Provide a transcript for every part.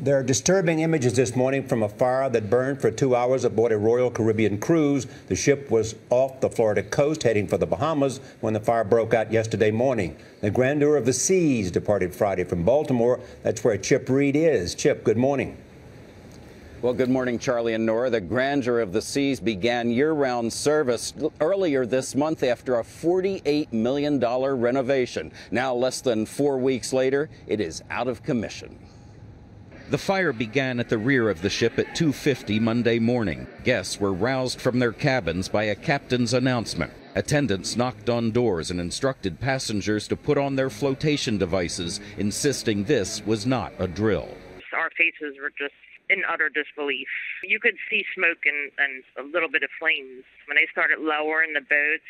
There are disturbing images this morning from a fire that burned for 2 hours aboard a Royal Caribbean cruise. The ship was off the Florida coast heading for the Bahamas when the fire broke out yesterday morning. The Grandeur of the Seas departed Friday from Baltimore. That's where Chip Reid is. Chip, good morning. Well, good morning, Charlie and Nora. The Grandeur of the Seas began year-round service earlier this month after a $48 million renovation. Now, less than 4 weeks later, it is out of commission. The fire began at the rear of the ship at 2:50 Monday morning. Guests were roused from their cabins by a captain's announcement. Attendants knocked on doors and instructed passengers to put on their flotation devices, insisting this was not a drill. Our faces were just in utter disbelief. You could see smoke and a little bit of flames. When they started lowering the boats,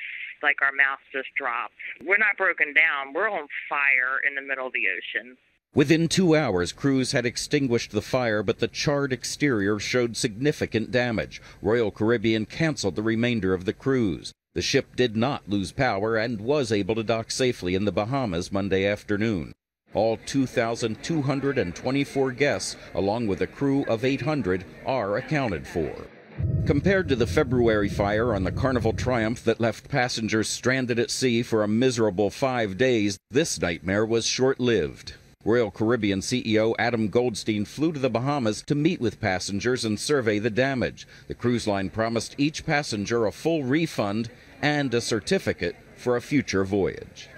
like our mouths just dropped. We're not broken down. We're on fire in the middle of the ocean. Within 2 hours, crews had extinguished the fire, but the charred exterior showed significant damage. Royal Caribbean canceled the remainder of the cruise. The ship did not lose power and was able to dock safely in the Bahamas Monday afternoon. All 2,224 guests, along with a crew of 800, are accounted for. Compared to the February fire on the Carnival Triumph that left passengers stranded at sea for a miserable 5 days, this nightmare was short-lived. Royal Caribbean CEO Adam Goldstein flew to the Bahamas to meet with passengers and survey the damage. The cruise line promised each passenger a full refund and a certificate for a future voyage.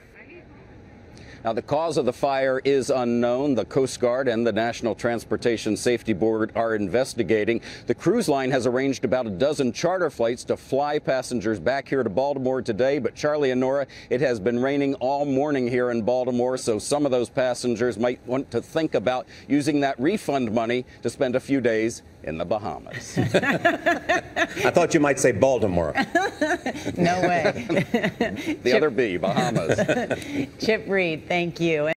Now, the cause of the fire is unknown. The Coast Guard and the National Transportation Safety Board are investigating. The cruise line has arranged about a dozen charter flights to fly passengers back here to Baltimore today. But Charlie and Nora, it has been raining all morning here in Baltimore, so some of those passengers might want to think about using that refund money to spend a few days in the Bahamas. I thought you might say Baltimore. No way. The other B, Bahamas. Chip Reid, thank you.